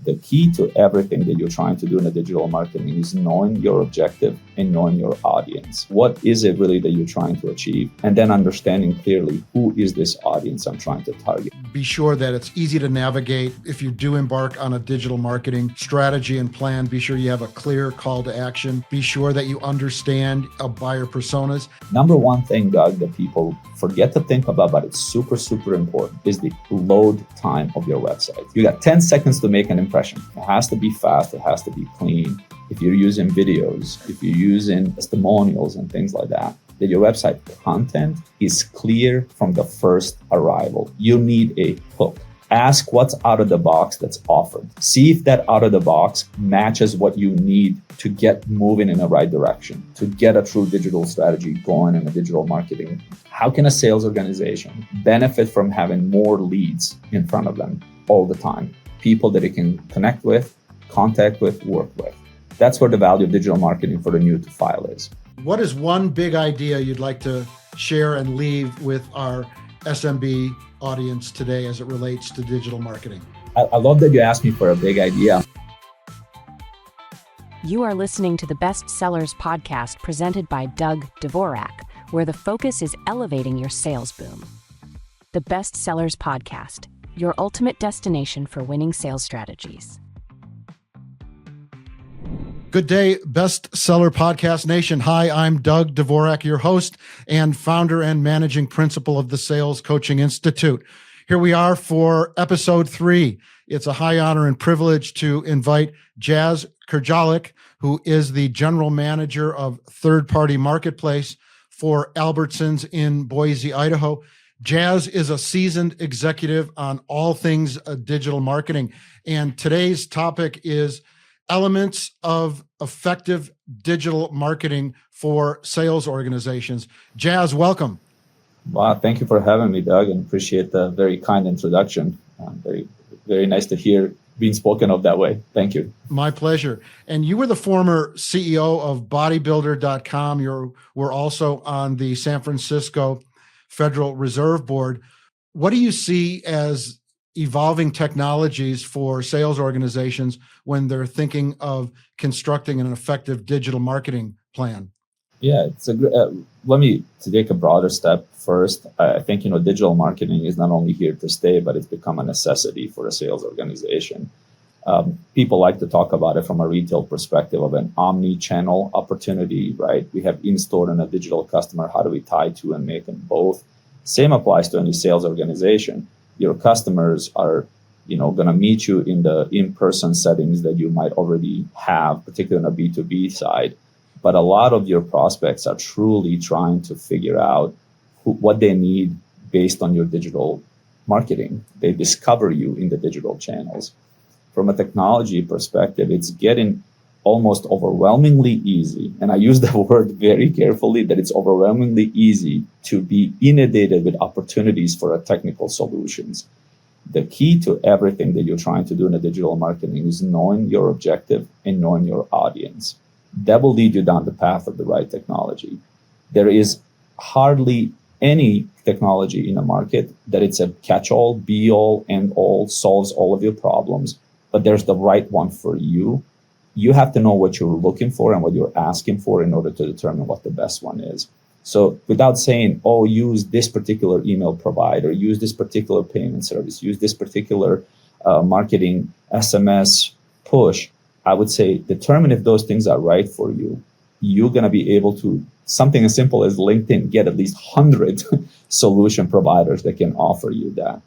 The key to everything that you're trying to do in the digital marketing is knowing your objective and knowing your audience. What is it really that you're trying to achieve? And then understanding clearly, who is this audience I'm trying to target? Be sure that it's easy to navigate. If you do embark on a digital marketing strategy and plan, be sure you have a clear call to action. Be sure that you understand buyer personas. Number one thing, Doug, that people forget to think about, but it's super, super important, is the load time of your website. You got 10 seconds to make an impression. It has to be fast. It has to be clean. If you're using videos, if you're using testimonials and things like that your website content is clear from the first arrival. You need a hook. Ask what's out of the box that's offered. See if that out of the box matches what you need to get moving in the right direction, to get a true digital strategy going in a digital marketing. How can a sales organization benefit from having more leads in front of them all the time? People that it can connect with, contact with, work with. That's where the value of digital marketing for the new to file is. What is one big idea you'd like to share and leave with our SMB audience today as it relates to digital marketing? I love that you asked me for a big idea. You are listening to the Best Sellers podcast presented by Doug Dvorak, where the focus is elevating your sales boom. The Best Sellers podcast, your ultimate destination for winning sales strategies. Good day, Bestseller Podcast Nation. Hi, I'm Doug Dvorak, your host and founder and managing principal of the Sales Coaching Institute. Here we are for episode 3. It's a high honor and privilege to invite Jas Krdzalic, who is the general manager of third-party marketplace for Albertsons in Boise, Idaho. Jas is a seasoned executive on all things digital marketing, and today's topic is elements of effective digital marketing for sales organizations. Jas, welcome. Wow, thank you for having me, Doug, and appreciate the very kind introduction. Very, very nice to hear being spoken of that way. Thank you. My pleasure. And you were the former CEO of bodybuilder.com. You were also on the San Francisco Federal Reserve Board. What do you see as evolving technologies for sales organizations when they're thinking of constructing an effective digital marketing plan? Yeah, it's let me take a broader step first. I think, digital marketing is not only here to stay, but it's become a necessity for a sales organization. People like to talk about it from a retail perspective of an omni-channel opportunity, right? We have in-store and a digital customer. How do we tie two and make them both? Same applies to any sales organization. Your customers are, going to meet you in the in-person settings that you might already have, particularly on a B2B side. But a lot of your prospects are truly trying to figure out what they need based on your digital marketing. They discover you in the digital channels. From a technology perspective, it's getting almost overwhelmingly easy, and I use the word very carefully, that it's overwhelmingly easy to be inundated with opportunities for technical solutions. The key to everything that you're trying to do in the digital marketing is knowing your objective and knowing your audience. That will lead you down the path of the right technology. There is hardly any technology in the market that it's a catch-all, be-all, end-all, solves all of your problems, but there's the right one for you. You have to know what you're looking for and what you're asking for in order to determine what the best one is. So without saying, use this particular email provider, use this particular payment service, use this particular marketing SMS push, I would say determine if those things are right for you. You're going to be able to, something as simple as LinkedIn, get at least 100 solution providers that can offer you that.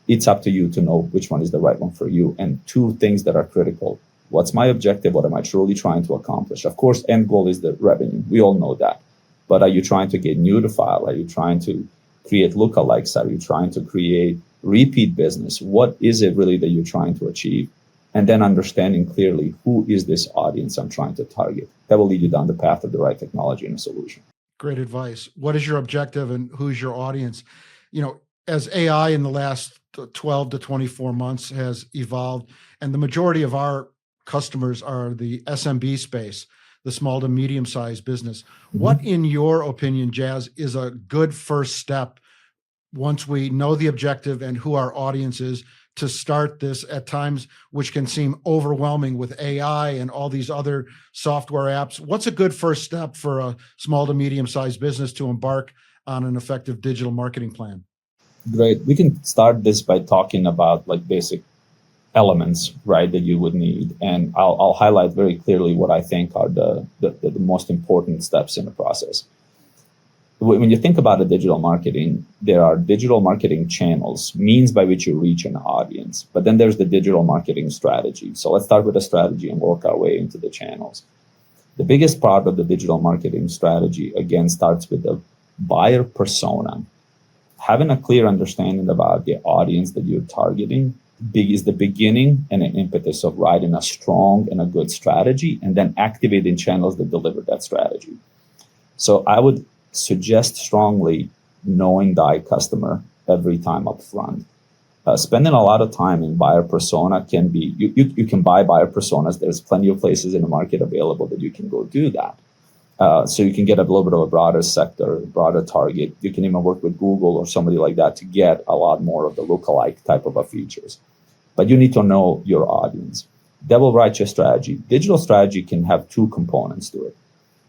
It's up to you to know which one is the right one for you. And two things that are critical. What's my objective? What am I truly trying to accomplish? Of course, end goal is the revenue. We all know that. But are you trying to get new to file? Are you trying to create lookalikes? Are you trying to create repeat business? What is it really that you're trying to achieve? And then understanding clearly, who is this audience I'm trying to target? That will lead you down the path of the right technology and a solution. Great advice. What is your objective and who's your audience? As AI in the last 12 to 24 months has evolved, and the majority of our customers are the SMB space, the small to medium-sized business. Mm-hmm. What, in your opinion, Jas, is a good first step once we know the objective and who our audience is to start this at times, which can seem overwhelming with AI and all these other software apps? What's a good first step for a small to medium-sized business to embark on an effective digital marketing plan? Great. We can start this by talking about like basic elements, right, that you would need. And I'll highlight very clearly what I think are the most important steps in the process. When you think about a digital marketing, there are digital marketing channels, means by which you reach an audience. But then there's the digital marketing strategy. So let's start with the strategy and work our way into the channels. The biggest part of the digital marketing strategy, again, starts with the buyer persona. Having a clear understanding about the audience that you're targeting is the beginning and an impetus of writing a strong and a good strategy, and then activating channels that deliver that strategy. So I would suggest strongly knowing thy customer every time up front. Spending a lot of time in buyer persona can be, you can buy buyer personas. There's plenty of places in the market available that you can go do that. So you can get a little bit of a broader sector, broader target. You can even work with Google or somebody like that to get a lot more of the lookalike type of features. But you need to know your audience. That will write your strategy. Digital strategy can have two components to it.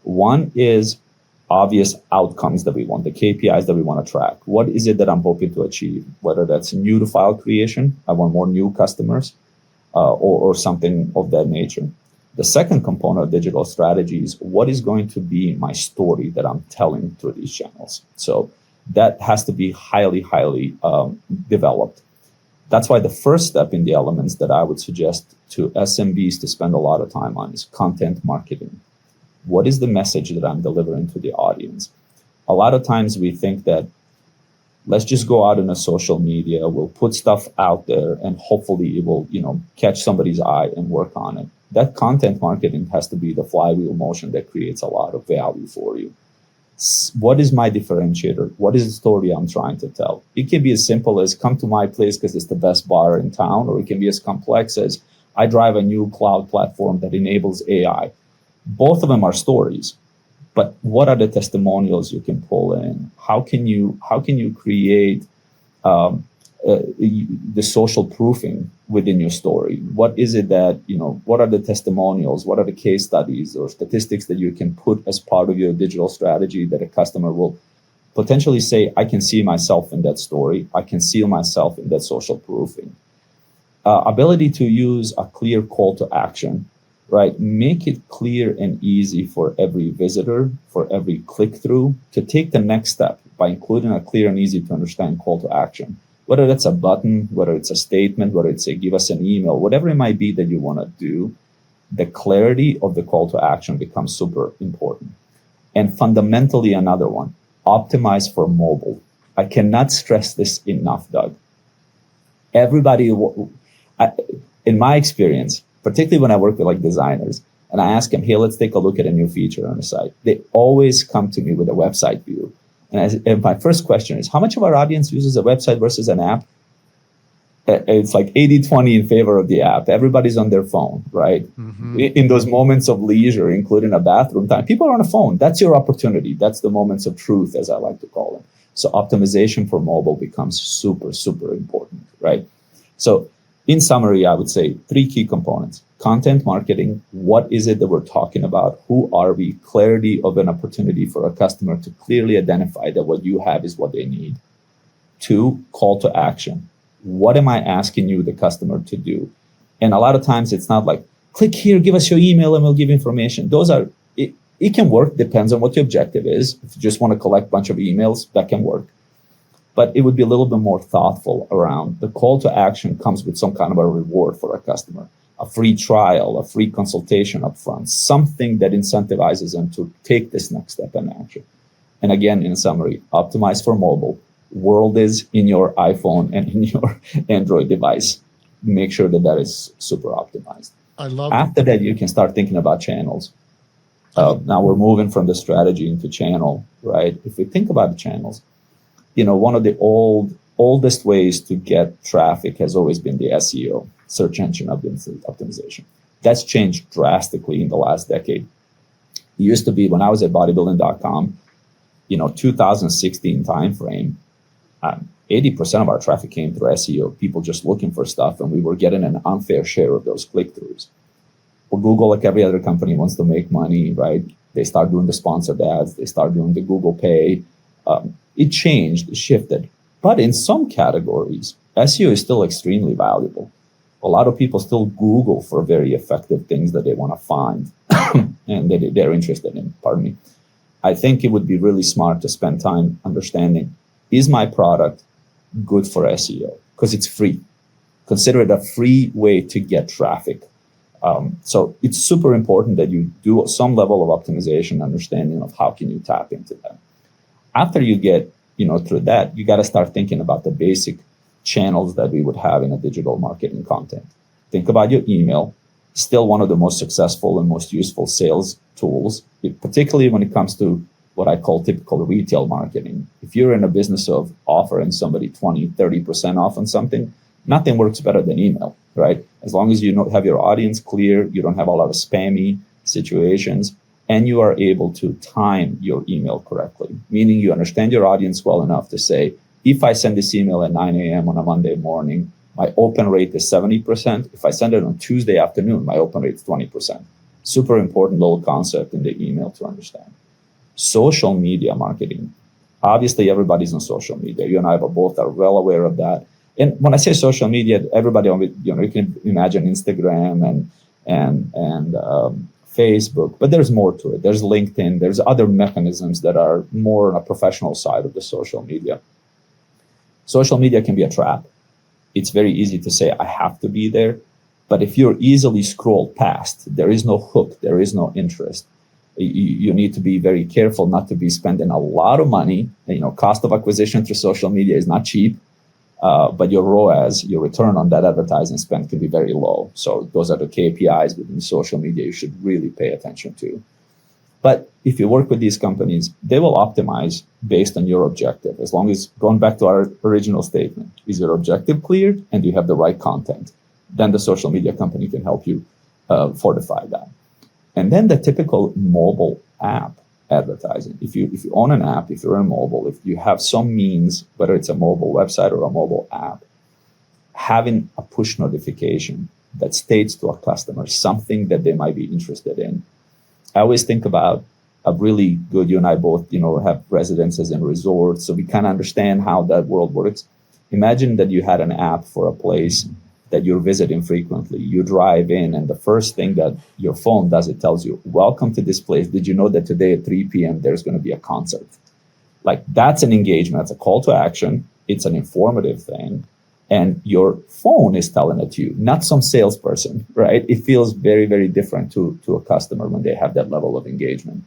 One is obvious outcomes that we want, the KPIs that we want to track. What is it that I'm hoping to achieve? Whether that's new to file creation, I want more new customers, or something of that nature. The second component of digital strategy is what is going to be my story that I'm telling through these channels. So that has to be highly, highly developed. That's why the first step in the elements that I would suggest to SMBs to spend a lot of time on is content marketing. What is the message that I'm delivering to the audience? A lot of times we think that let's just go out in a social media, we'll put stuff out there and hopefully it will, catch somebody's eye and work on it. That content marketing has to be the flywheel motion that creates a lot of value for you. What is my differentiator? What is the story I'm trying to tell? It can be as simple as come to my place because it's the best bar in town, or it can be as complex as I drive a new cloud platform that enables AI. Both of them are stories, but what are the testimonials you can pull in? How can you create the social proofing within your story? What is it that, what are the testimonials? What are the case studies or statistics that you can put as part of your digital strategy that a customer will potentially say, I can see myself in that story. I can see myself in that social proofing. Ability to use a clear call to action, right? Make it clear and easy for every visitor, for every click through to take the next step by including a clear and easy to understand call to action. Whether that's a button, whether it's a statement, whether it's a give us an email, whatever it might be that you want to do, the clarity of the call to action becomes super important. And fundamentally, another one, optimize for mobile. I cannot stress this enough, Doug. Everybody, in my experience, particularly when I work with like designers, and I ask them, hey, let's take a look at a new feature on the site. They always come to me with a website view. And my first question is, how much of our audience uses a website versus an app? It's like 80-20 in favor of the app. Everybody's on their phone, right? Mm-hmm. In those moments of leisure, including a bathroom time, people are on a phone. That's your opportunity. That's the moments of truth, as I like to call them. So optimization for mobile becomes super, super important, right? So in summary, I would say 3 key components. Content marketing, what is it that we're talking about? Who are we? Clarity of an opportunity for a customer to clearly identify that what you have is what they need. 2, call to action. What am I asking you, the customer, to do? And a lot of times it's not like, click here, give us your email, and we'll give information. It can work, depends on what your objective is. If you just want to collect a bunch of emails, that can work. But it would be a little bit more thoughtful around the call to action comes with some kind of a reward for a customer, a free trial, a free consultation up front, something that incentivizes them to take this next step in action. And again, in summary, optimize for mobile. World is in your iPhone and in your Android device. Make sure that is super optimized. I love After that, you can start thinking about channels. Now we're moving from the strategy into channel, right? If we think about the channels, one of the oldest ways to get traffic has always been the SEO, search engine optimization. That's changed drastically in the last decade. It used to be when I was at bodybuilding.com, 2016 timeframe, 80% of our traffic came through SEO, people just looking for stuff, and we were getting an unfair share of those click-throughs. Well, Google, like every other company, wants to make money, right? They start doing the sponsored ads, they start doing the Google Pay. It changed, it shifted. But in some categories, SEO is still extremely valuable. A lot of people still Google for very effective things that they want to find and that they're interested in, pardon me. I think it would be really smart to spend time understanding, is my product good for SEO? Because it's free. Consider it a free way to get traffic. So it's super important that you do some level of optimization, understanding of how can you tap into that. After you get through that, you got to start thinking about the basic channels that we would have in a digital marketing content. Think about your email, still one of the most successful and most useful sales tools, particularly when it comes to what I call typical retail marketing. If you're in a business of offering somebody 20, 30% off on something, nothing works better than email, right? As long as you have your audience clear, you don't have a lot of spammy situations, and you are able to time your email correctly, meaning you understand your audience well enough to say, if I send this email at 9 a.m. on a Monday morning, my open rate is 70%. If I send it on Tuesday afternoon, my open rate is 20%. Super important little concept in the email to understand. Social media marketing. Obviously, everybody's on social media. You and I both are well aware of that. And when I say social media, everybody, you can imagine Instagram and Facebook, but there's more to it. There's LinkedIn. There's other mechanisms that are more on a professional side of the social media. Social media can be a trap. It's very easy to say, I have to be there. But if you're easily scrolled past, there is no hook, there is no interest. You need to be very careful not to be spending a lot of money. Cost of acquisition through social media is not cheap, but your ROAS, your return on that advertising spend, can be very low. So those are the KPIs within social media you should really pay attention to. But if you work with these companies, they will optimize based on your objective. As long as, going back to our original statement, is your objective clear and you have the right content, then the social media company can help you fortify that. And then the typical mobile app advertising. If you own an app, if you're on mobile, if you have some means, whether it's a mobile website or a mobile app, having a push notification that states to a customer something that they might be interested in. I always think about a really good, you and I both, have residences and resorts, so we kind of understand how that world works. Imagine that you had an app for a place that you're visiting frequently. You drive in, and the first thing that your phone does, it tells you, welcome to this place. Did you know that today at 3 p.m. there's going to be a concert? Like, that's an engagement. That's a call to action. It's an informative thing. And your phone is telling it to you, not some salesperson, right? It feels very, very different to a customer when they have that level of engagement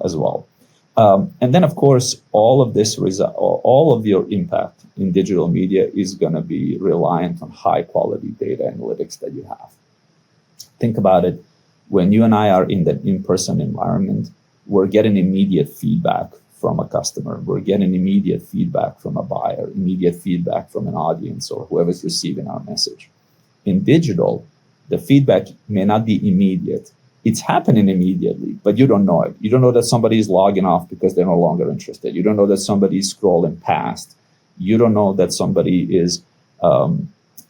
as well. And then, of course, all of your impact in digital media is going to be reliant on high quality data analytics that you have. Think about it. When you and I are in that in-person environment, we're getting immediate feedback from a customer. We're getting immediate feedback from a buyer, immediate feedback from an audience or whoever's receiving our message. In digital, the feedback may not be immediate. It's happening immediately, but you don't know it. You don't know that somebody is logging off because they're no longer interested. You don't know that somebody is scrolling past. You don't know that somebody is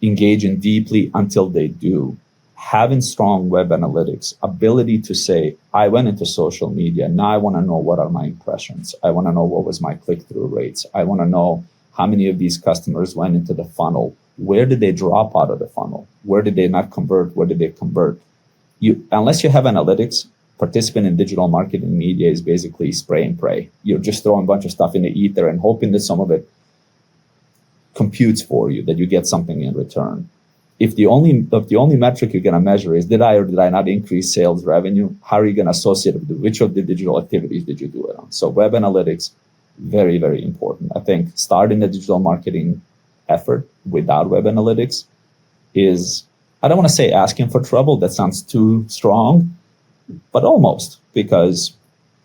engaging deeply until they do. Having strong web analytics, ability to say, I went into social media, now I want to know what are my impressions. I want to know what was my click-through rates. I want to know how many of these customers went into the funnel. Where did they drop out of the funnel? Where did they not convert? Where did they convert? Unless you have analytics, participating in digital marketing media is basically spray and pray. You're just throwing a bunch of stuff in the ether and hoping that some of it computes for you, that you get something in return. If the only metric you're going to measure is did I or did I not increase sales revenue, how are you going to associate it with which of the digital activities did you do it on? So web analytics, very, very important. I think starting a digital marketing effort without web analytics is, I don't want to say asking for trouble. That sounds too strong, but almost, because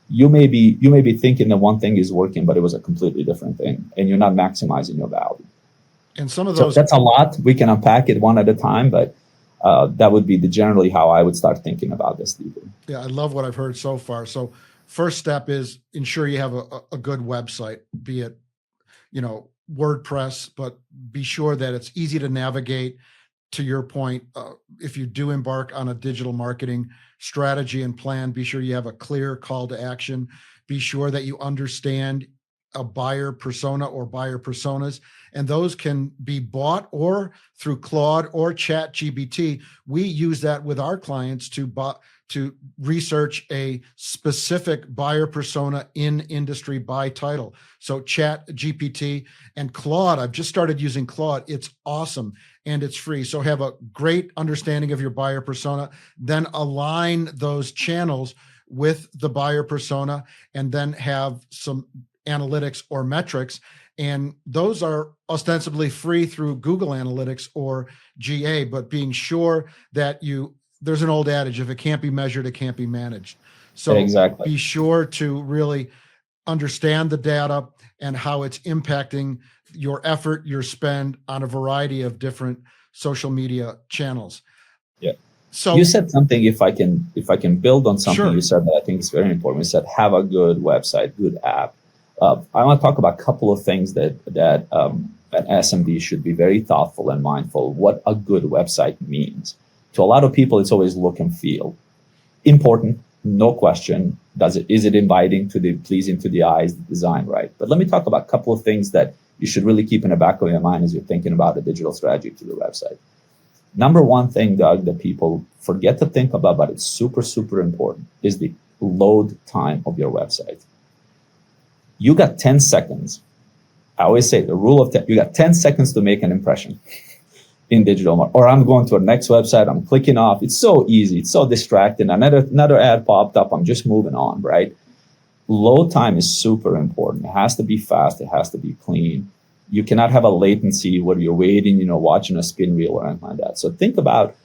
you may be thinking that one thing is working, but it was a completely different thing, and you're not maximizing your value. And some of those, so that's a lot. We can unpack it one at a time, but that would be generally how I would start thinking about this deeper. Yeah, I love what I've heard so far. So first step is ensure you have a good website, be it, WordPress, but be sure that it's easy to navigate. To your point, if you do embark on a digital marketing strategy and plan, be sure you have a clear call to action. Be sure that you understand a buyer persona or buyer personas, and those can be bought or through Claude or Chat GPT. We use that with our clients to research a specific buyer persona in industry by title. So Chat GPT and Claude, I've just started using Claude. It's awesome and it's free. So have a great understanding of your buyer persona, then align those channels with the buyer persona, and then have some analytics or metrics. And those are ostensibly free through Google Analytics or GA, but being sure that there's an old adage, if it can't be measured, it can't be managed. So exactly. Be sure to really understand the data and how it's impacting your effort, your spend on a variety of different social media channels. Yeah. So you said something, if I can build on something. Sure. You said that I think is very important. You said have a good website, good app. I want to talk about a couple of things that an SMB should be very thoughtful and mindful what a good website means. To a lot of people, it's always look and feel. Important, no question. Is it inviting, pleasing to the eyes, the design right? But let me talk about a couple of things that you should really keep in the back of your mind as you're thinking about a digital strategy to the website. Number one thing, Doug, that people forget to think about, but it's super, super important, is the load time of your website. You got 10 seconds. I always say the rule of 10, you got 10 seconds to make an impression in digital marketing. Or I'm going to a next website, I'm clicking off. It's so easy, it's so distracting. Another ad popped up, I'm just moving on, right? Load time is super important. It has to be fast, it has to be clean. You cannot have a latency where you're waiting, watching a spin wheel or anything like that. So think about,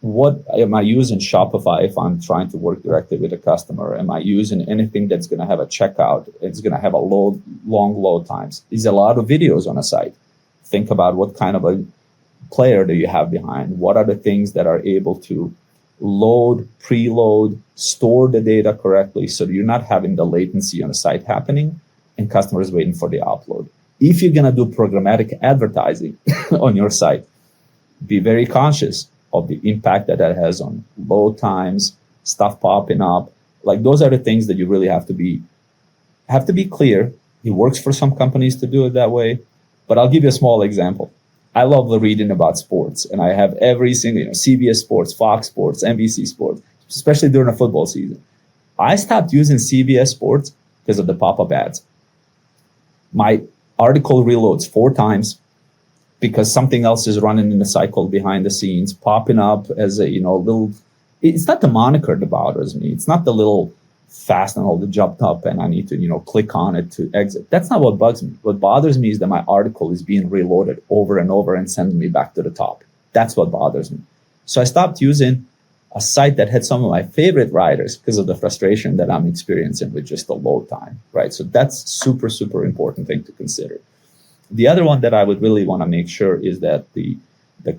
what am I using Shopify if I'm trying to work directly with a customer? Am I using anything that's going to have a checkout? It's going to have long load times. There's a lot of videos on a site. Think about what kind of a player do you have behind? What are the things that are able to load, preload, store the data correctly so you're not having the latency on the site happening and customers waiting for the upload? If you're going to do programmatic advertising on your site, be very conscious of the impact that has on load times, stuff popping up. Like, those are the things that you really have to be clear. It works for some companies to do it that way, but I'll give you a small example. I love reading about sports, and I have every single, CBS Sports, Fox Sports, NBC Sports, especially during a football season. I stopped using CBS Sports because of the pop-up ads. My article reloads 4 times because something else is running in the cycle behind the scenes, popping up as a little. It's not the moniker that bothers me. It's not the little fast and all the jumped up and I need to click on it to exit. That's not what bugs me. What bothers me is that my article is being reloaded over and over and sending me back to the top. That's what bothers me. So I stopped using a site that had some of my favorite writers because of the frustration that I'm experiencing with just the load time, right? So that's super, super important thing to consider. The other one that I would really want to make sure is that the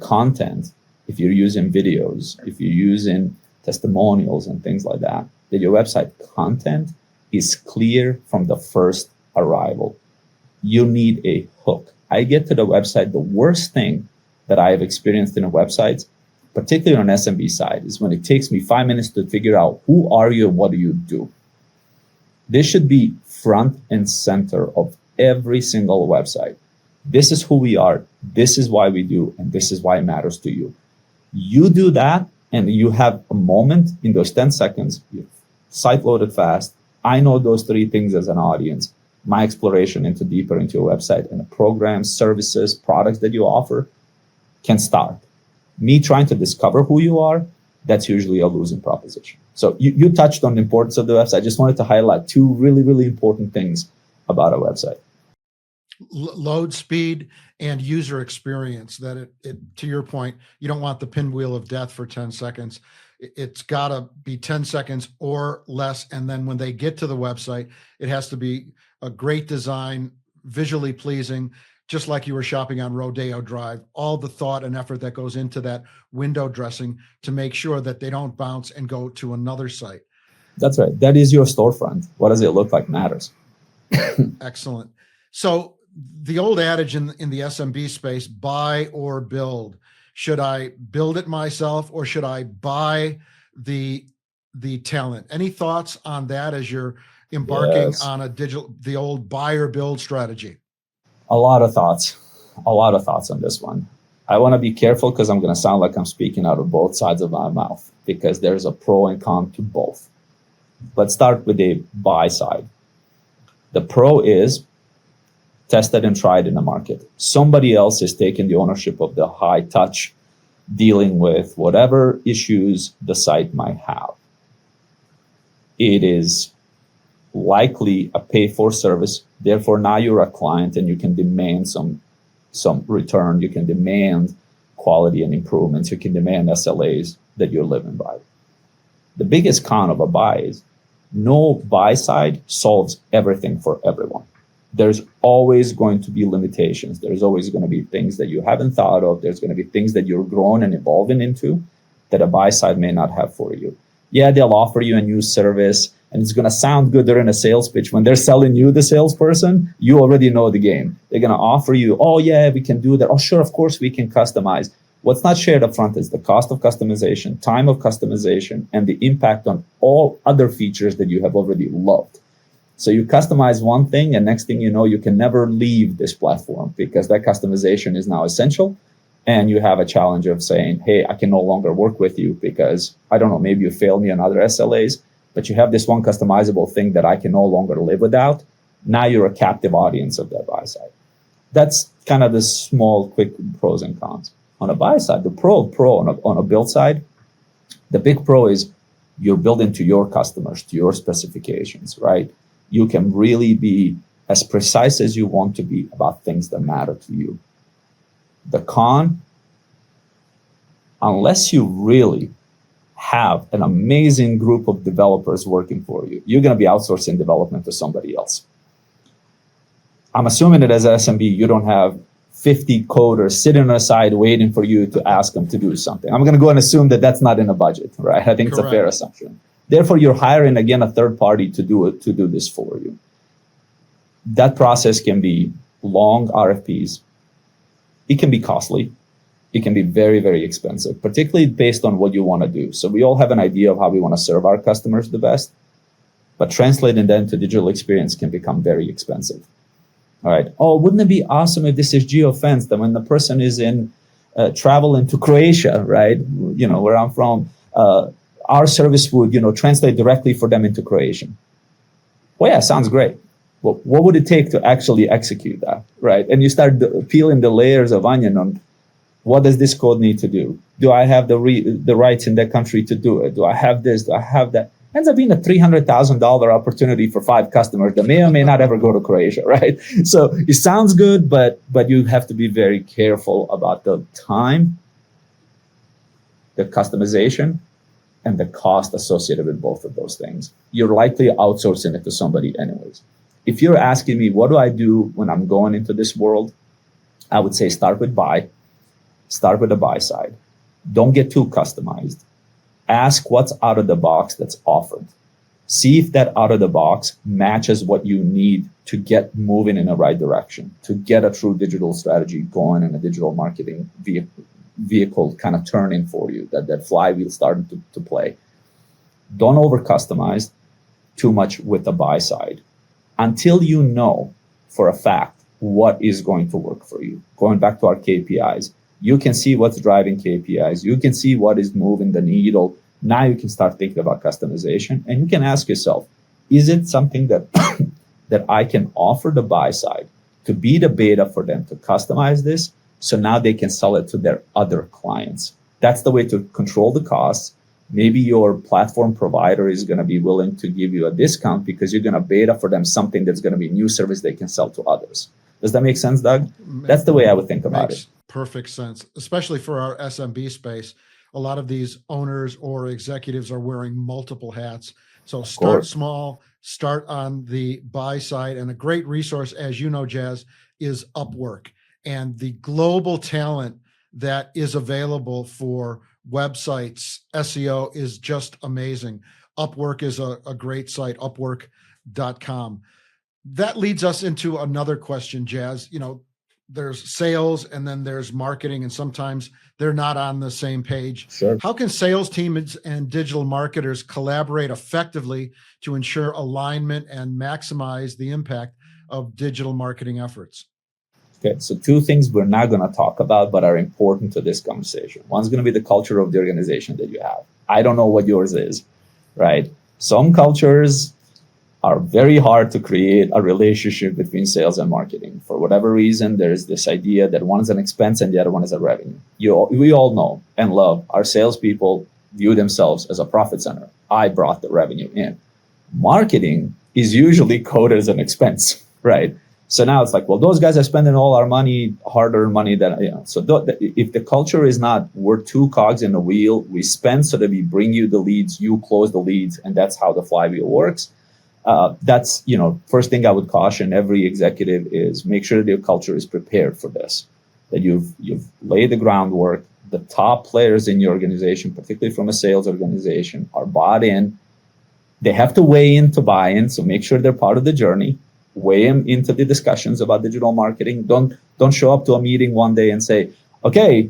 content, if you're using videos, if you're using testimonials and things like that your website content is clear from the first arrival. You need a hook. I get to the website, the worst thing that I have experienced in a website, particularly on SMB side, is when it takes me 5 minutes to figure out who are you and what do you do. This should be front and center of every single website. This is who we are, this is why we do, and this is why it matters to you. You do that, and you have a moment in those 10 seconds, your site loaded fast. I know those 3 things as an audience. My exploration deeper into your website and the programs, services, products that you offer can start. Me trying to discover who you are, that's usually a losing proposition. So you touched on the importance of the website. I just wanted to highlight 2 really, really important things about a website. Load speed and user experience. That it to your point, you don't want the pinwheel of death for 10 seconds. It's got to be 10 seconds or less. And then when they get to the website, it has to be a great design, visually pleasing, just like you were shopping on Rodeo Drive. All the thought and effort that goes into that window dressing to make sure that they don't bounce and go to another site. That's right. That is your storefront. What does it look like matters. Excellent. So the old adage in the SMB space, buy or build. Should I build it myself or should I buy the talent? Any thoughts on that as you're embarking on the old buy or build strategy? A lot of thoughts on this one. I want to be careful because I'm going to sound like I'm speaking out of both sides of my mouth, because there's a pro and con to both. Let's start with the buy side. The pro is tested and tried in the market. Somebody else is taking the ownership of the high touch, dealing with whatever issues the site might have. It is likely a pay for service. Therefore, now you're a client and you can demand some return. You can demand quality and improvements. You can demand SLAs that you're living by. The biggest con of a buy is no buy side solves everything for everyone. There's always going to be limitations. There's always going to be things that you haven't thought of. There's going to be things that you're growing and evolving into that a buy side may not have for you. Yeah, they'll offer you a new service and it's going to sound good during a sales pitch. When they're selling you, the salesperson, you already know the game. They're going to offer you, oh yeah, we can do that. Oh sure, of course we can customize. What's not shared up front is the cost of customization, time of customization, and the impact on all other features that you have already loved. So you customize one thing and next thing you know, you can never leave this platform because that customization is now essential. And you have a challenge of saying, hey, I can no longer work with you because, I don't know, maybe you failed me on other SLAs, but you have this one customizable thing that I can no longer live without. Now you're a captive audience of that buy side. That's kind of the small, quick pros and cons. On a buy side, the pro on a build side, the big pro is you're building to your customers, to your specifications, right? You can really be as precise as you want to be about things that matter to you. The con, unless you really have an amazing group of developers working for you, you're going to be outsourcing development to somebody else. I'm assuming that as an SMB, you don't have 50 coders sitting on the side waiting for you to ask them to do something. I'm going to go and assume that that's not in a budget, right? I think Correct. It's a fair assumption. Therefore, you're hiring, again, a third party to do this for you. That process can be long RFPs. It can be costly. It can be very, very expensive, particularly based on what you want to do. So we all have an idea of how we want to serve our customers the best, but translating that into digital experience can become very expensive. All right. Oh, wouldn't it be awesome if this is geo-fenced? That when the person is in travel into Croatia, right? You know, where I'm from, our service would, translate directly for them into Croatian. Well, yeah, sounds great. Well, what would it take to actually execute that, right? And you start peeling the layers of onion on what does this code need to do? Do I have the rights in that country to do it? Do I have this? Do I have that? Ends up being a $300,000 opportunity for 5 customers that may or may not ever go to Croatia, right? So it sounds good, but you have to be very careful about the time, the customization, and the cost associated with both of those things. You're likely outsourcing it to somebody anyways. If you're asking me, what do I do when I'm going into this world? I would say start with buy. Start with the buy side. Don't get too customized. Ask what's out of the box that's offered. See if that out of the box matches what you need to get moving in the right direction, to get a true digital strategy going and a digital marketing vehicle kind of turning for you, that flywheel starting to play. Don't over customize too much with the buy side until you know for a fact what is going to work for you. Going back to our KPIs, you can see what's driving KPIs. You can see what is moving the needle. Now you can start thinking about customization, and you can ask yourself, is it something that that I can offer the buy side to be the beta for them to customize this so now they can sell it to their other clients? That's the way to control the costs. Maybe your platform provider is going to be willing to give you a discount because you're going to beta for them something that's going to be a new service they can sell to others. Does that make sense, Doug? That's the way I would think about it. Perfect sense, especially for our SMB space. A lot of these owners or executives are wearing multiple hats. So start small, start on the buy side. And a great resource, as you know, Jas, is Upwork. And the global talent that is available for websites, SEO is just amazing. Upwork is a great site, upwork.com. that leads us into another question, Jas. There's sales and then there's marketing, and sometimes they're not on the same page. Sure. How can sales teams and digital marketers collaborate effectively to ensure alignment and maximize the impact of digital marketing efforts? Okay, so two things we're not going to talk about but are important to this conversation. One's going to be the culture of the organization that you have. I don't know what yours is, right? Some cultures are very hard to create a relationship between sales and marketing. For whatever reason, there is this idea that one is an expense and the other one is a revenue. We all know and love our salespeople view themselves as a profit center. I brought the revenue in. Marketing is usually coded as an expense, right? So now it's like, well, those guys are spending all our money, hard-earned money. If the culture is not, we're two cogs in the wheel, we spend so that we bring you the leads, you close the leads, and that's how the flywheel works. That's, first thing I would caution every executive is make sure that your culture is prepared for this, that you've laid the groundwork. The top players in your organization, particularly from a sales organization, are bought in. They have to weigh in to buy in, so make sure they're part of the journey. Weigh them into the discussions about digital marketing. Don't show up to a meeting one day and say, okay,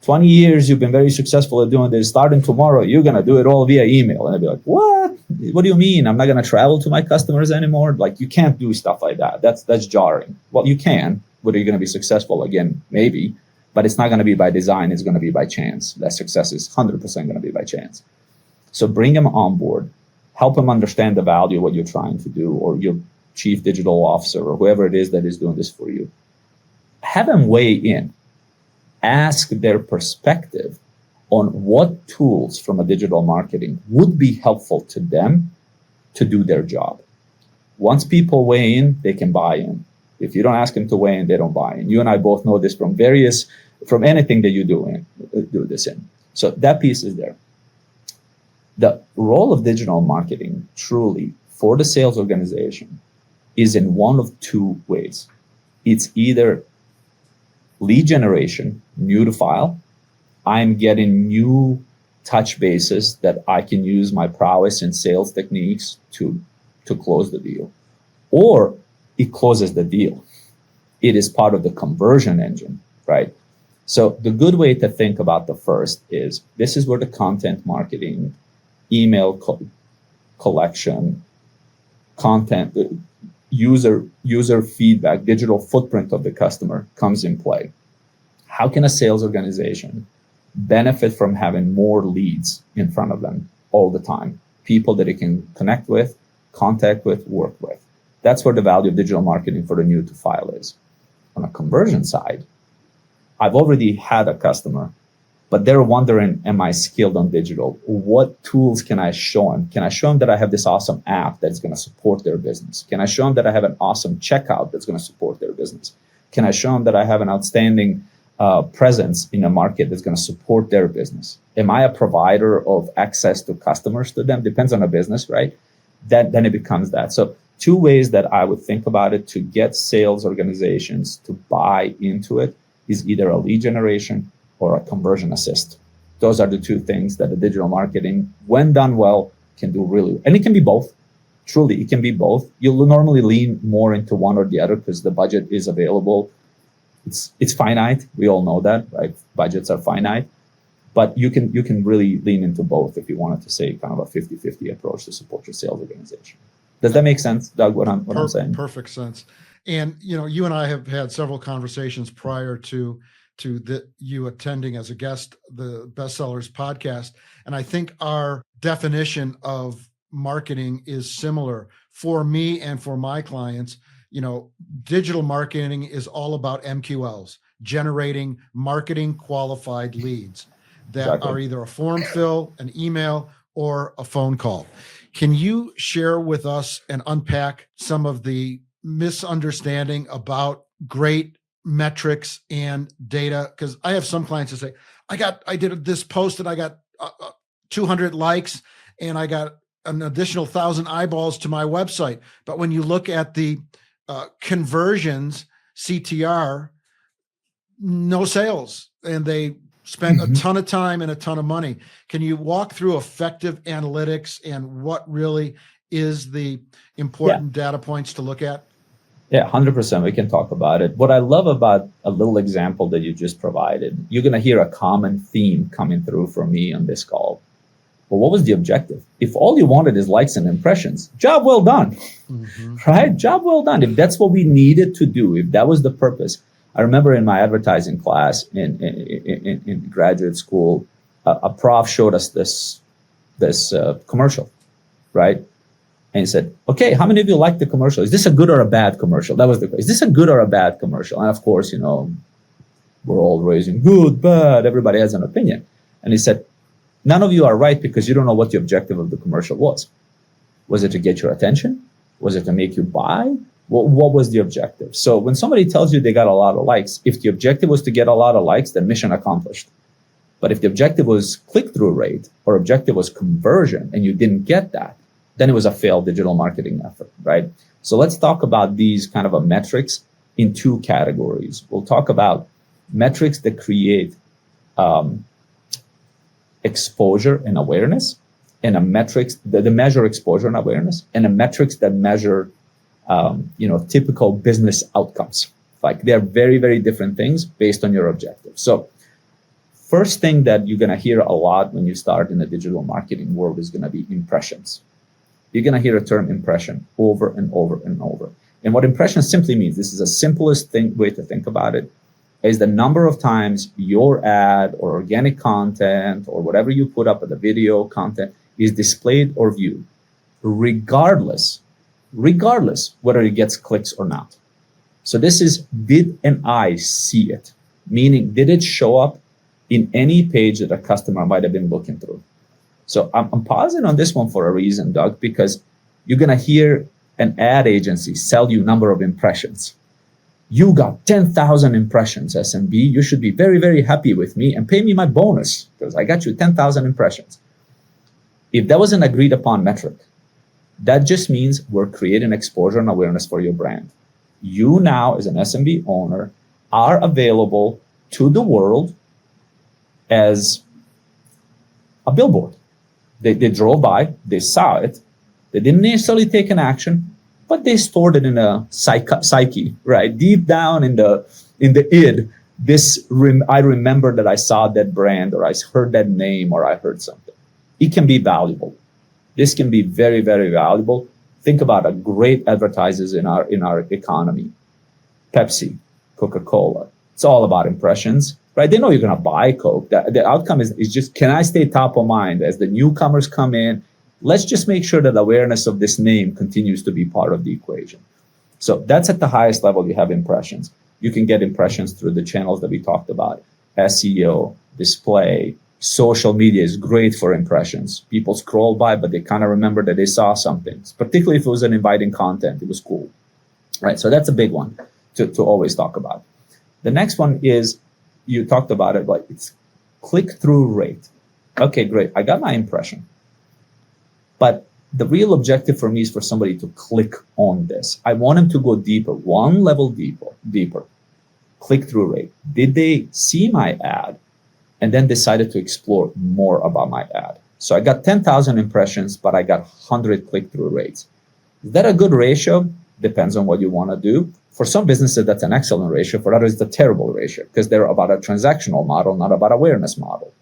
20 years you've been very successful at doing this. Starting tomorrow, you're going to do it all via email. And I'd be like, what? What do you mean? I'm not going to travel to my customers anymore? Like, you can't do stuff like that. That's jarring. Well, you can. Whether you're going to be successful again, maybe. But it's not going to be by design. It's going to be by chance. That success is 100% going to be by chance. So bring them on board. Help them understand the value of what you're trying to do, or your chief digital officer or whoever it is that is doing this for you. Have them weigh in. Ask their perspective on what tools from a digital marketing would be helpful to them to do their job. Once people weigh in, they can buy in. If you don't ask them to weigh in, they don't buy in. You and I both know this from anything that you do this in. So that piece is there. The role of digital marketing truly for the sales organization is in one of two ways. It's either lead generation, new to file. I'm getting new touch bases that I can use my prowess in sales techniques to close the deal. Or it closes the deal. It is part of the conversion engine, right? So the good way to think about the first is this is where the content marketing, email collection, content, user feedback, digital footprint of the customer comes in play. How can a sales organization benefit from having more leads in front of them all the time? People that it can connect with, contact with, work with. That's where the value of digital marketing for the new to file is. On a conversion side, I've already had a customer, but they're wondering, am I skilled on digital? What tools can I show them? Can I show them that I have this awesome app that's going to support their business? Can I show them that I have an awesome checkout that's going to support their business? Can I show them that I have an outstanding presence in a market that's going to support their business? Am I a provider of access to customers to them? Depends on the business, right? Then it becomes that. So two ways that I would think about it to get sales organizations to buy into it is either a lead generation or a conversion assist. Those are the two things that the digital marketing, when done well, can do really well. And it can be both. Truly, it can be both. You'll normally lean more into one or the other because the budget is available. It's finite. We all know that, right? Budgets are finite. But you can really lean into both if you wanted to say kind of a 50-50 approach to support your sales organization. Does that make sense, Doug, what I'm saying? Perfect sense. And, you and I have had several conversations prior to you attending as a guest, the Bestsellers podcast. And I think our definition of marketing is similar for me and for my clients. Digital marketing is all about MQLs, generating marketing qualified leads that are either a form fill, an email, or a phone call. Can you share with us and unpack some of the misunderstanding about great metrics and data? Because I have some clients that say, I did this post and I got 200 likes and I got an additional 1,000 eyeballs to my website. But when you look at the conversions, CTR, no sales, and they spent a ton of time and a ton of money. Can you walk through effective analytics and what really is the important data points to look at? Yeah, 100%. We can talk about it. What I love about a little example that you just provided, you're going to hear a common theme coming through from me on this call. But what was the objective? If all you wanted is likes and impressions, job well done, right? Job well done. If that's what we needed to do, if that was the purpose. I remember in my advertising class in graduate school, a prof showed us this commercial, right? And he said, okay, how many of you like the commercial? Is this a good or a bad commercial? That was the question. Is this a good or a bad commercial? And of course, we're all raising good, bad. Everybody has an opinion. And he said, none of you are right because you don't know what the objective of the commercial was. Was it to get your attention? Was it to make you buy? What was the objective? So when somebody tells you they got a lot of likes, if the objective was to get a lot of likes, then mission accomplished. But if the objective was click-through rate or objective was conversion and you didn't get that, then it was a failed digital marketing effort, right? So let's talk about these kind of metrics in two categories. We'll talk about metrics that create exposure and awareness, and a metrics that measure exposure and awareness, and a metrics that measure typical business outcomes. Like they're very, very different things based on your objective. So first thing that you're going to hear a lot when you start in the digital marketing world is going to be impressions. You're going to hear a term impression over and over and over. And what impression simply means, this is the simplest way to think about it, is the number of times your ad or organic content or whatever you put up at the video content is displayed or viewed, regardless whether it gets clicks or not. So this is, did an eye see it? Meaning, did it show up in any page that a customer might have been looking through? So I'm pausing on this one for a reason, Doug, because you're going to hear an ad agency sell you number of impressions. You got 10,000 impressions, SMB. You should be very, very happy with me and pay me my bonus because I got you 10,000 impressions. If that was an agreed upon metric, that just means we're creating exposure and awareness for your brand. You now, as an SMB owner, are available to the world as a billboard. They drove by, they saw it, they didn't necessarily take an action, but they stored it in a psyche, right? Deep down in the id, I remember that I saw that brand, or I heard that name, or I heard something. It can be valuable. This can be very, very valuable. Think about great advertisers in our economy. Pepsi, Coca-Cola. It's all about impressions, right? They know you're going to buy Coke. The outcome is just, can I stay top of mind as the newcomers come in? Let's just make sure that awareness of this name continues to be part of the equation. So that's at the highest level. You have impressions. You can get impressions through the channels that we talked about. SEO, display, social media is great for impressions. People scroll by, but they kind of remember that they saw something, particularly if it was an inviting content. It was cool, right? So that's a big one to always talk about. The next one is, you talked about it, like it's click-through rate. Okay, great. I got my impression. But the real objective for me is for somebody to click on this. I want them to go deeper, one level deeper. Click-through rate. Did they see my ad and then decided to explore more about my ad? So I got 10,000 impressions, but I got 100 click-through rates. Is that a good ratio? Depends on what you want to do. For some businesses, that's an excellent ratio. For others, it's a terrible ratio because they're about a transactional model, not about awareness model.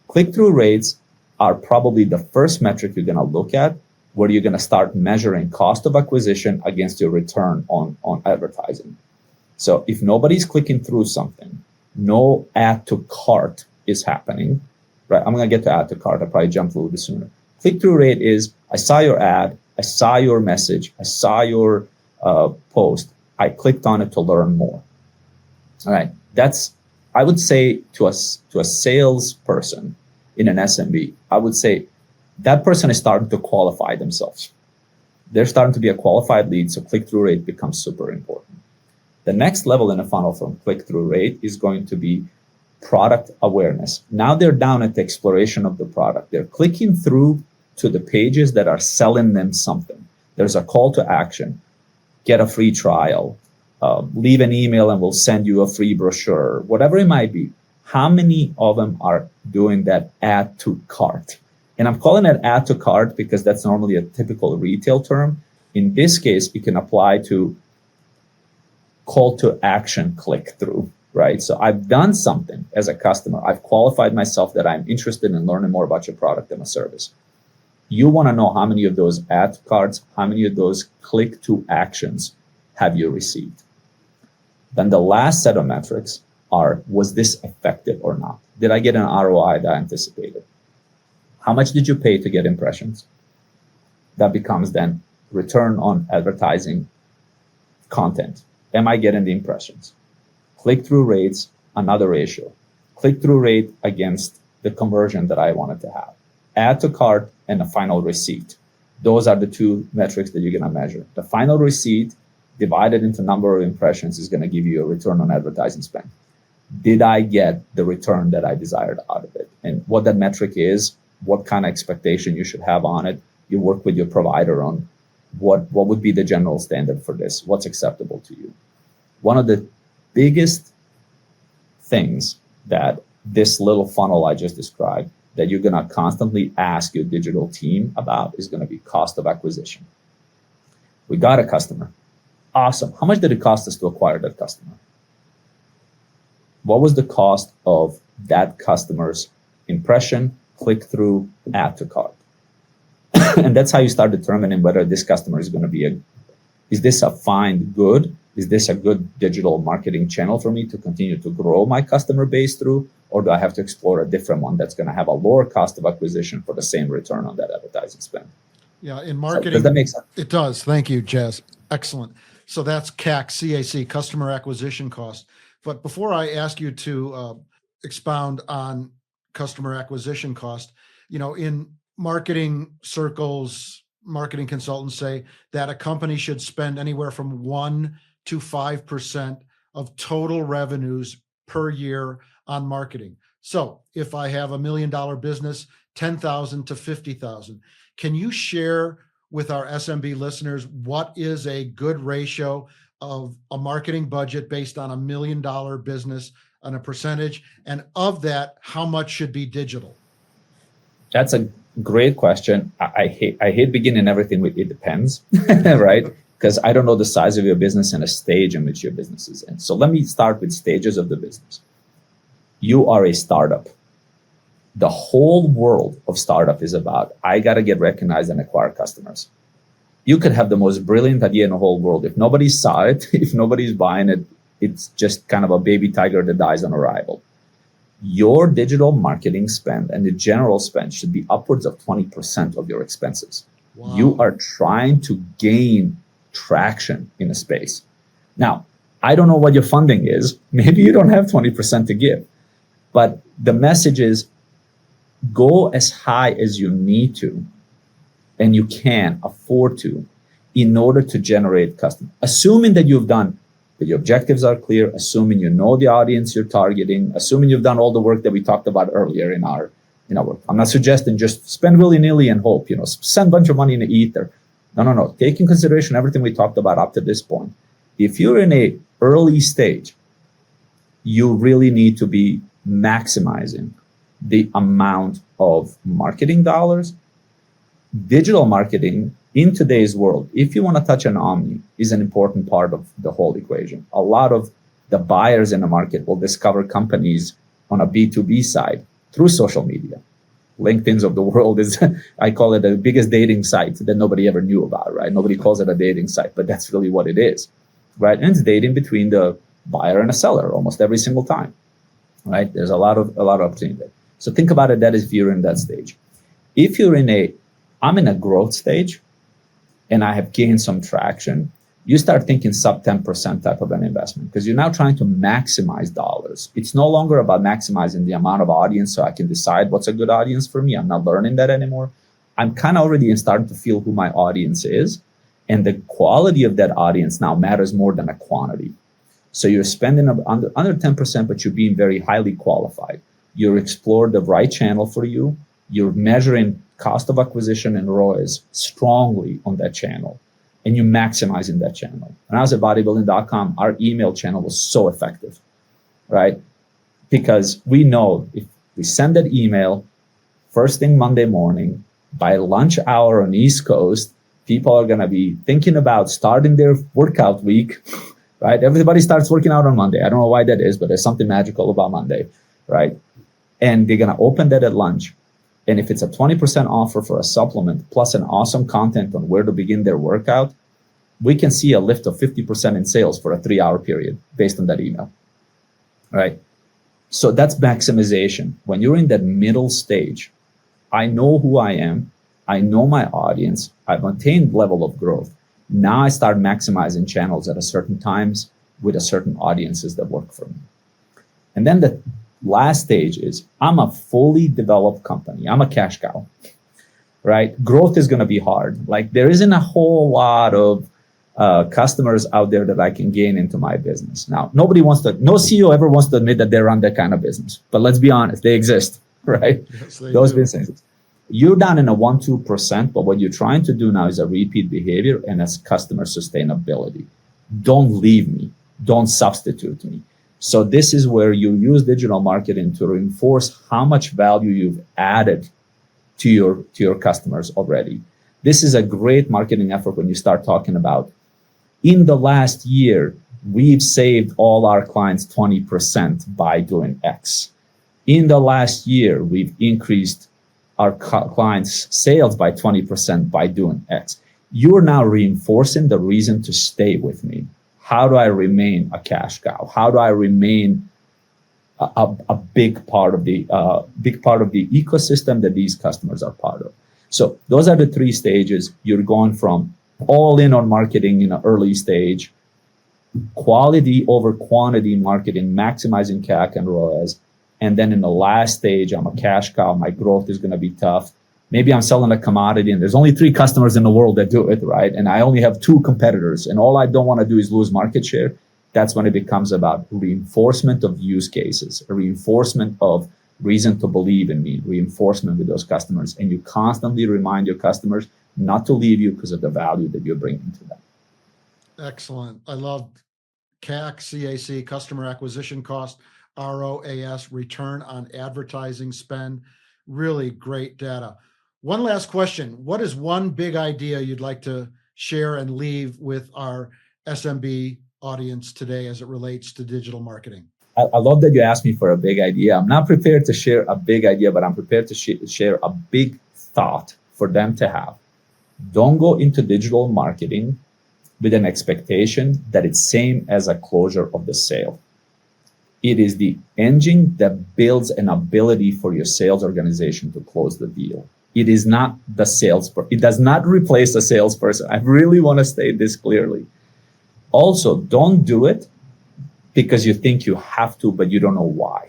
Click-through rates are probably the first metric you're going to look at, where you're going to start measuring cost of acquisition against your return on advertising. So if nobody's clicking through something, no add to cart is happening, right? I'm going to get to add to cart. I'll probably jump a little bit sooner. Click-through rate is, I saw your ad, I saw your message, I saw your post, I clicked on it to learn more. All right, that's, I would say to a salesperson in an SMB, I would say that person is starting to qualify themselves. They're starting to be a qualified lead, so click-through rate becomes super important. The next level in a funnel from click-through rate is going to be product awareness. Now they're down at the exploration of the product. They're clicking through to the pages that are selling them something. There's a call to action. Get a free trial. Leave an email and we'll send you a free brochure. Whatever it might be. How many of them are doing that add to cart? And I'm calling it add to cart because that's normally a typical retail term. In this case, it can apply to call to action click through, right? So I've done something as a customer. I've qualified myself that I'm interested in learning more about your product and a service. You want to know how many of those add to carts, how many of those click to actions have you received? Then the last set of metrics are, was this effective or not? Did I get an ROI that I anticipated? How much did you pay to get impressions? That becomes then return on advertising content. Am I getting the impressions? Click-through rates, another ratio. Click-through rate against the conversion that I wanted to have. Add to cart and a final receipt. Those are the two metrics that you're going to measure. The final receipt divided into number of impressions is going to give you a return on advertising spend. Did I get the return that I desired out of it? And what that metric is, what kind of expectation you should have on it. You work with your provider on what would be the general standard for this, what's acceptable to you. One of the biggest things that this little funnel I just described that you're going to constantly ask your digital team about is going to be cost of acquisition. We got a customer. Awesome. How much did it cost us to acquire that customer? What was the cost of that customer's impression, click through, add to cart? And that's how you start determining whether this customer is going to be is this a find good? Is this a good digital marketing channel for me to continue to grow my customer base through? Or do I have to explore a different one that's going to have a lower cost of acquisition for the same return on that advertising spend? Yeah, in marketing, does that make sense? It does. Thank you, Jas. Excellent. So that's CAC, CAC, customer acquisition cost. But before I ask you to expound on customer acquisition cost, in marketing circles, marketing consultants say that a company should spend anywhere from 1 to 5% of total revenues per year on marketing. So if I have $1 million business, 10,000 to 50,000, can you share with our SMB listeners what is a good ratio of a marketing budget based on $1 million business on a percentage? And of that, how much should be digital? That's a great question. I hate beginning everything with it depends, right? Because I don't know the size of your business and a stage in which your business is in. So let me start with stages of the business. You are a startup. The whole world of startup is about, I got to get recognized and acquire customers. You could have the most brilliant idea in the whole world. If nobody saw it, if nobody's buying it, it's just kind of a baby tiger that dies on arrival. Your digital marketing spend and the general spend should be upwards of 20% of your expenses. Wow. You are trying to gain traction in a space. Now, I don't know what your funding is. Maybe you don't have 20% to give. But the message is, go as high as you need to and you can afford to in order to generate customers. Assuming that you've done, that your objectives are clear, assuming you know the audience you're targeting, assuming you've done all the work that we talked about earlier in our work. I'm not suggesting just spend willy-nilly and hope, send a bunch of money in the ether. No. Take in consideration everything we talked about up to this point. If you're in a early stage, you really need to be maximizing the amount of marketing dollars. Digital marketing in today's world, if you want to touch an omni, is an important part of the whole equation. A lot of the buyers in the market will discover companies on a B2B side through social media. LinkedIn's of the world is, I call it the biggest dating site that nobody ever knew about, right? Nobody calls it a dating site, but that's really what it is, right? And it's dating between the buyer and a seller almost every single time, right? There's a lot of opportunity there. So think about it, that is if you're in that stage. If you're I'm in a growth stage and I have gained some traction, you start thinking sub 10% type of an investment because you're now trying to maximize dollars. It's no longer about maximizing the amount of audience so I can decide what's a good audience for me. I'm not learning that anymore. I'm kind of already starting to feel who my audience is. And the quality of that audience now matters more than a quantity. So you're spending under 10%, but you're being very highly qualified. You explore the right channel for you. You're measuring cost of acquisition and ROAS strongly on that channel, and you're maximizing that channel. When I was at bodybuilding.com, our email channel was so effective, right? Because we know if we send that email, first thing Monday morning, by lunch hour on East Coast, people are going to be thinking about starting their workout week, right? Everybody starts working out on Monday. I don't know why that is, but there's something magical about Monday, right? And they're going to open that at lunch. And if it's a 20% offer for a supplement plus an awesome content on where to begin their workout, we can see a lift of 50% in sales for a 3-hour period based on that email, right? So that's maximization. When you're in that middle stage, I know who I am. I know my audience. I've attained level of growth. Now I start maximizing channels at a certain times with a certain audiences that work for me. And then the last stage is I'm a fully developed company. I'm a cash cow, right? Growth is going to be hard. Like there isn't a whole lot of customers out there that I can gain into my business. Now, no CEO ever wants to admit that they run that kind of business. But let's be honest, they exist, right? Yes, Those businesses. You're down in a 1-2%, but what you're trying to do now is a repeat behavior and as customer sustainability. Don't leave me. Don't substitute me. So this is where you use digital marketing to reinforce how much value you've added to your customers already. This is a great marketing effort when you start talking about, in the last year, we've saved all our clients 20% by doing X. In the last year, we've increased our clients' sales by 20% by doing X. You're now reinforcing the reason to stay with me. How do I remain a cash cow? How do I remain a big part of the ecosystem that these customers are part of? So those are the 3 stages. You're going from all in on marketing in an early stage, quality over quantity marketing, maximizing CAC and ROAS. And then in the last stage, I'm a cash cow. My growth is going to be tough. Maybe I'm selling a commodity and there's only 3 customers in the world that do it, right? And I only have 2 competitors and all I don't want to do is lose market share. That's when it becomes about reinforcement of use cases, a reinforcement of reason to believe in me, reinforcement with those customers. And you constantly remind your customers not to leave you because of the value that you're bringing to them. Excellent. I love CAC, CAC, customer acquisition cost, ROAS, return on advertising spend. Really great data. One last question. What is one big idea you'd like to share and leave with our SMB audience today as it relates to digital marketing? I love that you asked me for a big idea. I'm not prepared to share a big idea, but I'm prepared to share a big thought for them to have. Don't go into digital marketing with an expectation that it's same as a closure of the sale. It is the engine that builds an ability for your sales organization to close the deal. It is not the salesperson. It does not replace the salesperson. I really want to state this clearly. Also, don't do it because you think you have to, but you don't know why.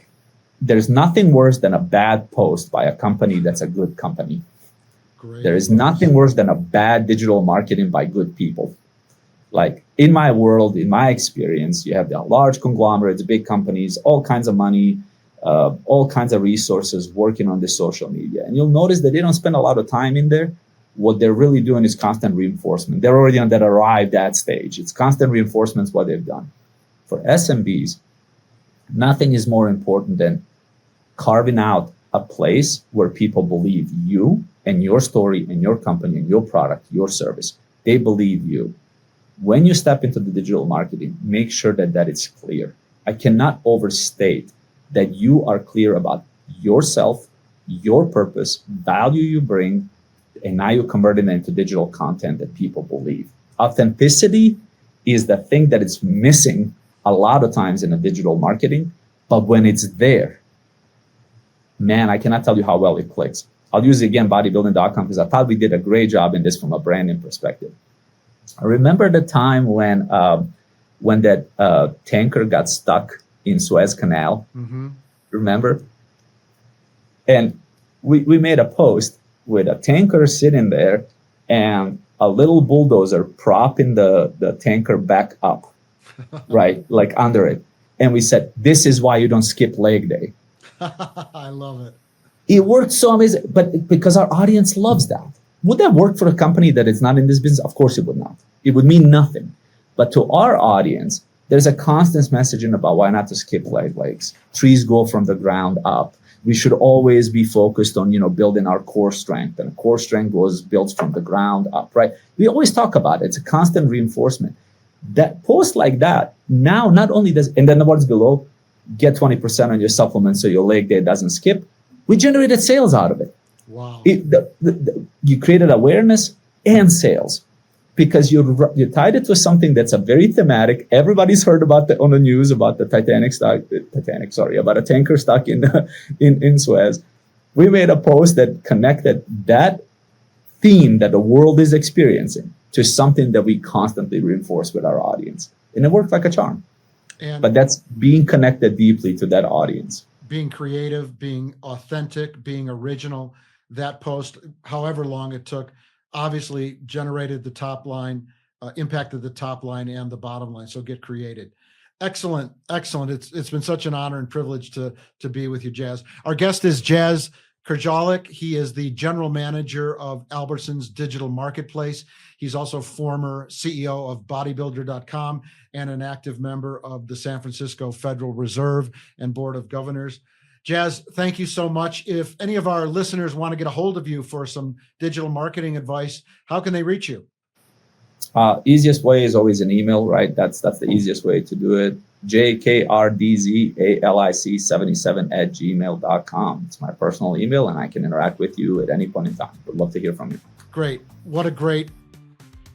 There's nothing worse than a bad post by a company that's a good company. Great. There is nothing worse than a bad digital marketing by good people. Like in my world, in my experience, you have the large conglomerates, big companies, all kinds of money, all kinds of resources working on the social media. And you'll notice that they don't spend a lot of time in there. What they're really doing is constant reinforcement. They're already on that arrived at stage. It's constant reinforcements what they've done. For SMBs, nothing is more important than carving out a place where people believe you and your story and your company and your product, your service. They believe you. When you step into the digital marketing, make sure that it's clear. I cannot overstate that you are clear about yourself, your purpose, value you bring, and now you're converting it into digital content that people believe. Authenticity is the thing that is missing a lot of times in a digital marketing, but when it's there, man, I cannot tell you how well it clicks. I'll use again bodybuilding.com because I thought we did a great job in this from a branding perspective. I remember the time when that tanker got stuck in Suez Canal. Mm-hmm. Remember? And we made a post with a tanker sitting there and a little bulldozer propping the tanker back up, right? Like under it. And we said, this is why you don't skip leg day. I love it. It worked so amazing, but because our audience loves that. Would that work for a company that is not in this business? Of course it would not. It would mean nothing. But to our audience, there's a constant messaging about why not to skip legs. Trees grow from the ground up. we should always be focused on, building our core strength, and core strength was built from the ground up, right? We always talk about it. It's a constant reinforcement. That post like that, now not only does, and then the words below, get 20% on your supplement so your leg day doesn't skip. We generated sales out of it. Wow. You created awareness and sales, because you tied it to something that's a very thematic. Everybody's heard about on the news about the about a tanker stuck in Suez. We made a post that connected that theme that the world is experiencing to something that we constantly reinforce with our audience, and it worked like a charm. But that's being connected deeply to that audience, being creative, being authentic, being original. That post, however long it took, obviously generated the top line, impacted the top line and the bottom line. So get created. Excellent. It's been such an honor and privilege to be with you, Jas. Our guest is Jas Krdzalic. He is the general manager of Albertsons Digital Marketplace. He's also former CEO of bodybuilder.com and an active member of the San Francisco Federal Reserve and Board of Governors. Jas, thank you so much. If any of our listeners want to get a hold of you for some digital marketing advice, how can they reach you? Easiest way is always an email, right? That's the easiest way to do it. jkrdzalic77@gmail.com. It's my personal email, and I can interact with you at any point in time. Would love to hear from you. Great. What a great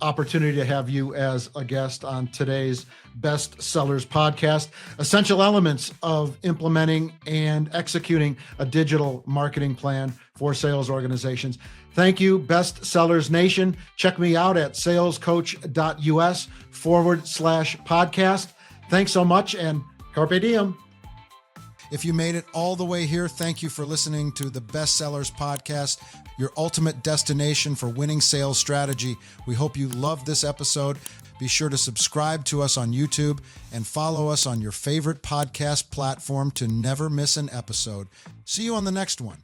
opportunity to have you as a guest on today's Best Sellers podcast. Essential elements of implementing and executing a digital marketing plan for sales organizations. Thank you, Best Sellers Nation. Check me out at salescoach.us/podcast. Thanks so much, and carpe diem. If you made it all the way here, thank you for listening to the Best Sellers podcast, your ultimate destination for winning sales strategy. We hope you loved this episode. Be sure to subscribe to us on YouTube and follow us on your favorite podcast platform to never miss an episode. See you on the next one.